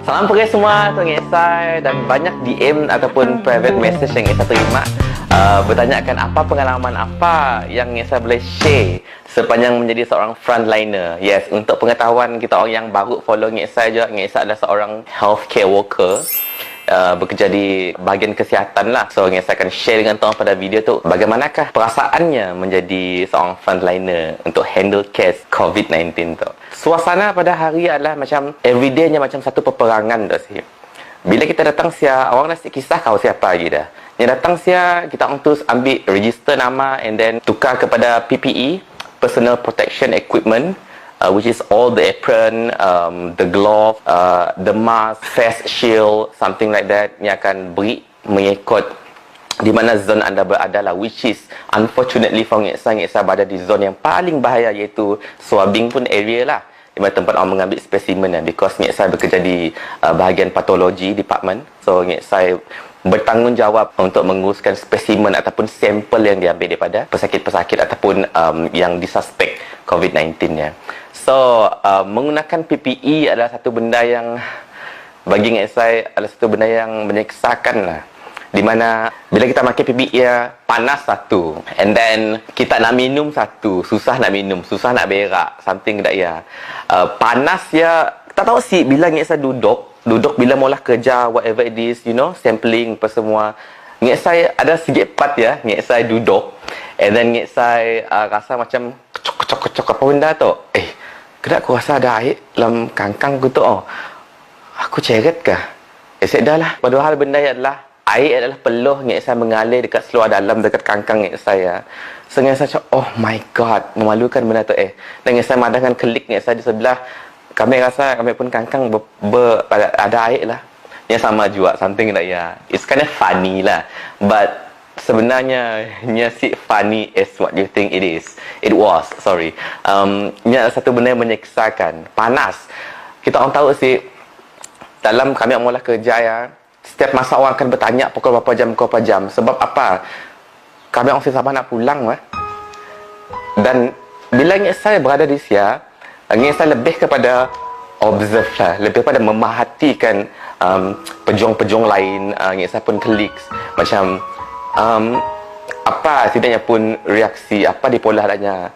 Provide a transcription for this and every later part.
Salam pergi semua, tu Ngesai dan banyak DM ataupun private message yang Ngesai terima bertanyakan apa pengalaman apa yang Ngesai boleh share sepanjang menjadi seorang frontliner. Yes, untuk pengetahuan kita orang yang baru follow Ngesai juga, Ngesai adalah seorang healthcare worker. Bekerja di bahagian kesihatan lah. So, saya akan share dengan tuan pada video tu bagaimanakah perasaannya menjadi seorang frontliner untuk handle case COVID-19 tu. Suasana pada hari adalah macam everydaynya macam satu peperangan tu sih. Bila kita datang sia, orang dah kisah kau siapa lagi dah. Yang datang sia, kita orang terus ambil register nama and then tukar kepada PPE, Personal Protection Equipment, which is all the apron, the glove, the mask, face shield, something like that, yang akan beri mengikut di mana zon anda berada lah, which is unfortunately for Ngesai berada di zon yang paling bahaya, iaitu swabbing pun area lah, di mana tempat orang mengambil spesimen lah, because Ngesai bekerja di bahagian patologi department. So Ngesai bertanggungjawab untuk menguruskan spesimen ataupun sampel yang diambil daripada pesakit-pesakit ataupun yang disuspek COVID-19 ya. So, menggunakan PPE adalah satu benda yang bagi saya adalah satu benda yang menyeksakan lah. Di mana bila kita pakai PPE ya, panas satu, and then kita nak minum satu, susah nak minum, susah nak berak, something that ya. Panas ya, tak tahu sih bila saya duduk bila mula kerja, whatever it is, you know, sampling apa semua. Saya ada sikit part ya, saya duduk, and then saya rasa macam kecok apa benda tu. Kedak aku rasa ada air dalam kangkang aku tu. Aku ceret kah? Saya dah lah. Padahal benda adalah air adalah peluh saya mengalir dekat seluar dalam dekat kangkang saya. So saya cakap, oh my god, memalukan benda tu. Dan saya madangkan kelik saya di sebelah. Kami rasa kami pun kangkang ada air lah. Yang sama juga, something like ya. It's kind of funny lah. But sebenarnya si funny is what you think it is. It was, sorry. Ini satu benda yang menyeksakan. Panas. Kita orang tahu sih, dalam kami mula kerja ya, setiap masa orang akan bertanya pukul berapa jam. Sebab apa? Kami orang sama nak pulang lah. Dan bila saya berada di Sia, saya lebih kepada observe lah, lebih kepada memerhatikan pejuang-pejuang lain. Saya pun klik macam apa setidaknya pun reaksi, apa di pola adanya.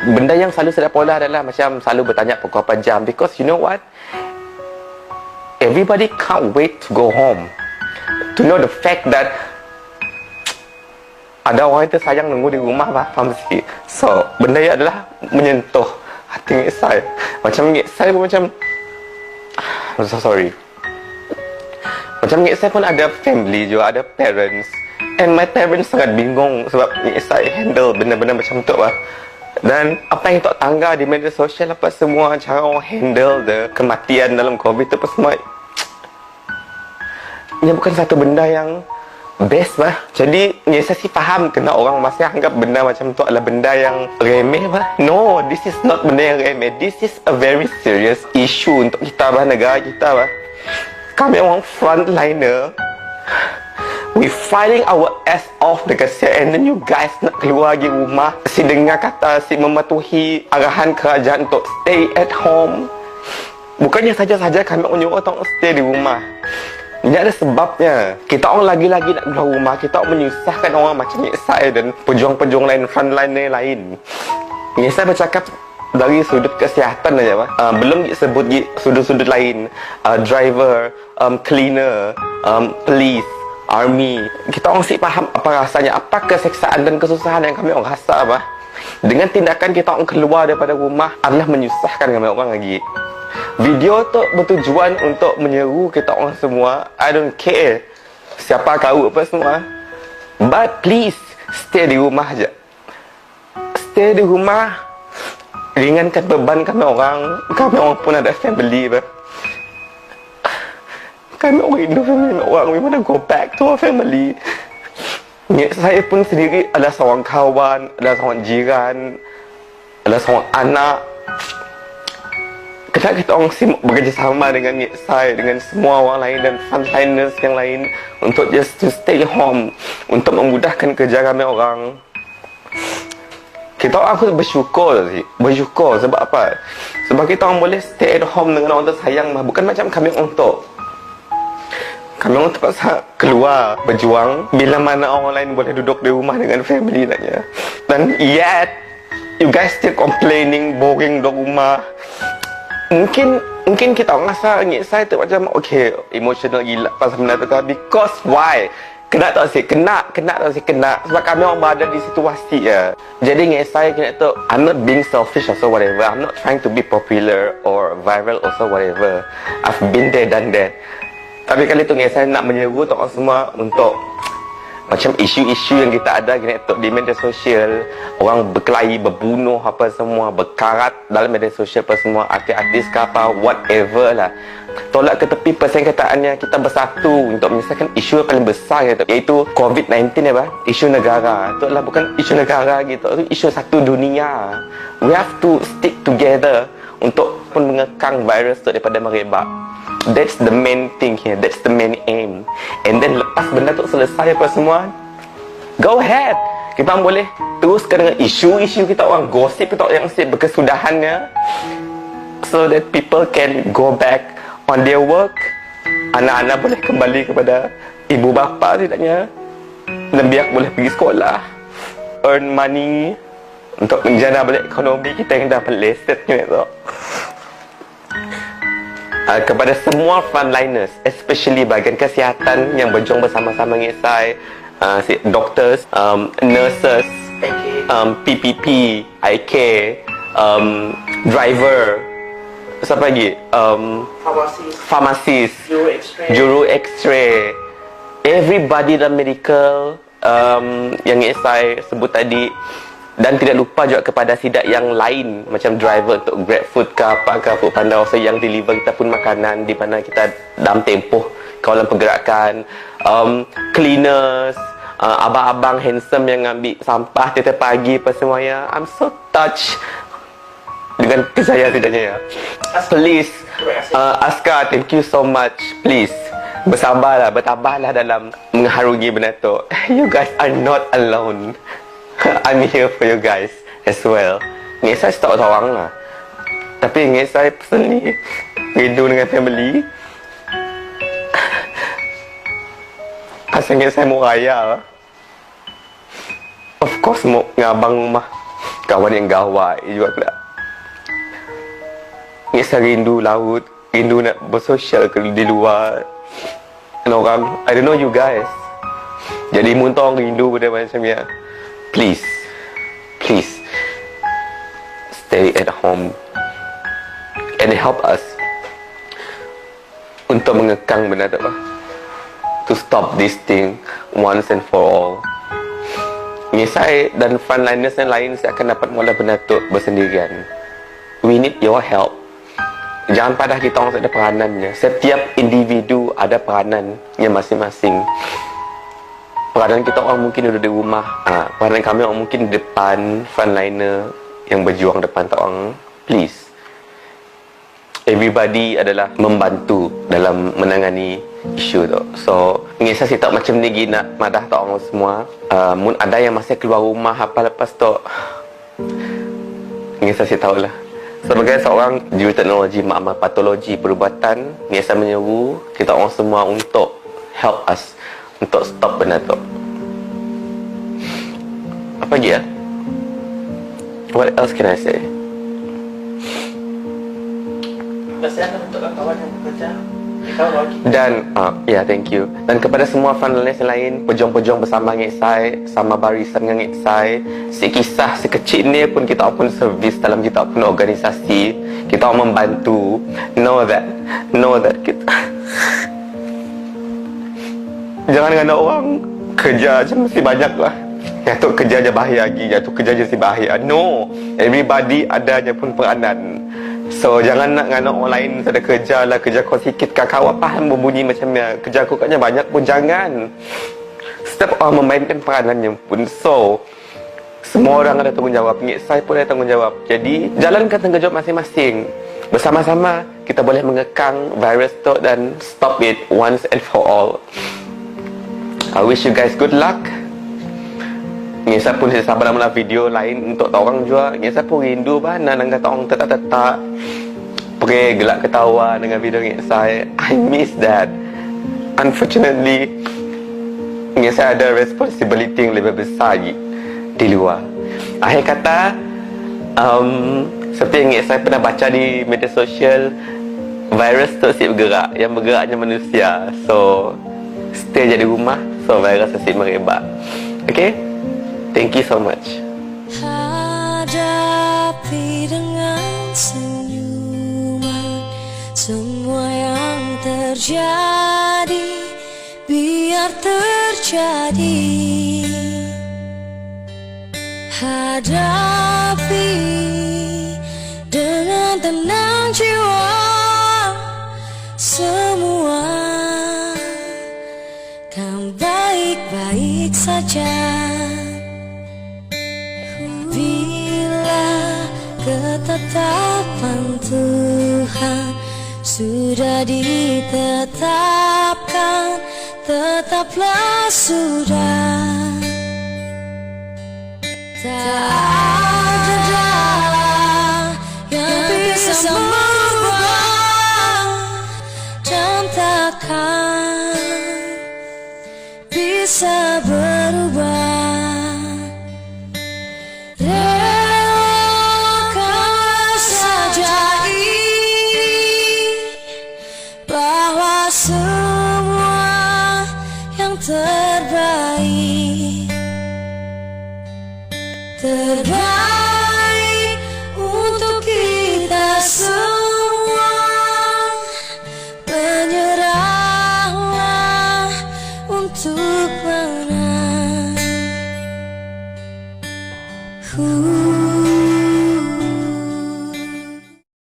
Benda yang selalu saya pola adalah macam selalu bertanya pukul berapa jam, because you know what, everybody can't wait to go home, to know the fact that ada orang yang tersayang nunggu di rumah lah, faham sih. So benda yang adalah menyentuh hati saya. Macam saya pun macam I'm so sorry. Macam saya pun ada family juga, ada parents. And my parents sangat bingung sebab saya handle benda-benda macam tu lah. Dan apa yang tak tangga di media sosial apa semua, cara orang handle the kematian dalam COVID tu apa semua, ini bukan satu benda yang best lah. Jadi saya sih faham kena orang masih anggap benda macam tu adalah benda yang remeh lah. No, this is not benda yang remeh. This is a very serious issue untuk kita lah, negara kita lah. Kami orang frontliner, we fighting our ass off dekat saya, and then you guys nak keluar lagi rumah si dengar kata si mematuhi arahan kerajaan untuk stay at home. Bukannya saja-saja kami menyuruh orang stay di rumah. Ini ada sebabnya. Kita orang lagi-lagi nak keluar rumah, kita orang menyusahkan orang macam saya dan pejuang-pejuang lain, frontliner lain. Saya bercakap dari sudut kesihatan saja, belum disebut sudut-sudut lain, driver, cleaner, police, army. Kita orang sih faham apa rasanya, apa keseksaan dan kesusahan yang kami orang rasa apa. Dengan tindakan kita orang keluar daripada rumah adalah menyusahkan kami orang lagi. Video tu bertujuan untuk menyeru kita orang semua, I don't care siapa kau apa semua, but please stay di rumah aja. Stay di rumah, ringankan beban kami orang. Kami orang pun ada family bah. Kami orang rindu family orang. We want to go back to our family. Saya pun sendiri adalah seorang kawan, adalah seorang jiran, adalah seorang anak. Kenapa kita orang sibuk bekerjasama dengan saya, dengan semua orang lain dan frontliners yang lain untuk just to stay home, untuk memudahkan kerja kami orang. Kita orang aku bersyukur sih. Bersyukur sebab apa? Sebab kita orang boleh stay at home dengan orang tersayang mah. Bukan macam kami orang tu. Kami orang terpaksa keluar berjuang bila mana orang lain boleh duduk di rumah dengan family naknya. Dan yet you guys still complaining boring di rumah. Mungkin kita orang rasa saya tu macam okay, emotional gila pasal benda tu kan. Because why? Kena tak sih? Kena sebab kami orang berada di situasi ya. Jadi saya kena tu, I'm not being selfish or so whatever. I'm not trying to be popular or viral or so whatever. I've been there, done that. Tapi kali tu saya nak menyeru orang semua untuk macam isu-isu yang kita ada gini tu di media sosial, orang berkelahi, berbunuh apa semua, berkarat dalam media sosial apa semua, artis-artis ke apa, whatever lah. Tolak ke tepi persekitaannya, kita bersatu untuk menyelesaikan isu yang paling besar iaitu COVID-19 ya, isu negara. Itu adalah bukan isu negara gitu, itu isu satu dunia. We have to stick together untuk pun mengekang virus tu daripada merebak. That's the main thing here. That's the main aim. And then lepas benda tu selesai apa semua, go ahead. Kita boleh teruskan dengan isu-isu kita orang, gosip kita orang yang mesti berkesudahannya, so that people can go back on their work. Anak-anak boleh kembali kepada ibu bapa tidaknya, dan biar boleh pergi sekolah, earn money untuk menjana balik ekonomi kita yang dah meleset gitu. Kepada semua frontliners, especially bahagian kesihatan yang berjuang bersama-sama dengan saya, doctors, nurses, PPP, IK, driver, siapa lagi? Pharmacist, juru X-ray, everybody dalam medical, yang saya sebut tadi. Dan tidak lupa juga kepada sidak yang lain, macam driver untuk GrabFood ke apa ke, Foodpanda, also yang deliver kita pun makanan di mana kita dalam tempoh kawalan pergerakan, cleaners, abang-abang handsome yang ambil sampah tiap pagi apa semuanya. I'm so touched dengan kerjaya tidaknya ya. Please, Aska, thank you so much. Please, bersabarlah, bertabahlah dalam mengharungi benda tu. You guys are not alone. I'm here for you guys as well. Nggak saya tak orang lah, tapi nggak saya personally rindu dengan family. Pasal nggak saya mau raya. Of course mau ngabang rumah kawan yang gawai juga pula. Nggak saya rindu laut, rindu nak bersosial di luar dengan orang. I don't know you guys. Jadi muntah rindu pada macam ni. Please, stay at home and help us untuk mengekang benda tu, to stop this thing once and for all. Ni saya dan frontliners yang lain, saya akan dapat mula benda tu bersendirian. We need your help. Jangan padah kita orang ada peranannya. Setiap individu ada peranannya masing-masing. Peranan kita orang mungkin duduk di rumah, peranan kami orang mungkin di depan, frontliner yang berjuang depan tak orang. Please, everybody adalah membantu dalam menangani isu tu. So, ingin saya tak macam ni gini nak madah tak orang semua. Mun ada yang masih keluar rumah apa lepas tu, ingin saya tahu lah. Sebagai seorang juru teknologi makmal patologi perubatan, ingin saya menyeru kita orang semua untuk help us untuk stop benda tu. Apa lagi ya? What else can I say? Kasihan untuk kawan yang bekerja. Dan thank you. Dan kepada semua frontliners yang lain, pejuang-pejuang bersama dengan saya, sama barisan dengan saya, sekisah sekecil ni pun kita pun servis dalam kita pun organisasi, kita membantu. Know that kita jangan dengan orang kerja je mesti banyak lah. Yang tu kerja je bahaya lagi, yang tu kerja je si bahaya. No, everybody adanya pun peranan. So jangan nak dengan orang lain ada kerja lah, kerja kau sikit kakak awak faham berbunyi macam ni. Kerja aku katnya banyak pun jangan. Setiap orang memainkan peranannya pun. So semua orang ada tanggungjawab. Saya pun ada tanggungjawab. Jadi jalankan tanggungjawab masing-masing. Bersama-sama kita boleh mengekang virus tu dan stop it once and for all. I wish you guys good luck. Ngisa pun sabar nama video lain untuk orang juga. Ngisa pun rindu mana dengan kata orang tetap pergi gelak ketawa dengan video ngisa. I miss that. Unfortunately, ngisa ada responsibility yang lebih besar di luar. Akhir kata, seperti yang ngisa pernah baca di media sosial, virus tu asyik bergerak. Yang bergeraknya manusia. So, stay je di rumah. So, virus asyik merebak. Okay? Thank you so much. Hadapi dengan senyuman semua yang terjadi, biar terjadi. Hadapi dengan tenang jiwa, semua kan baik-baik saja. Bila ketetapan Tuhan sudah ditetapkan, tetaplah sudah. Tak ada yang bisa merubah dan takkan bisa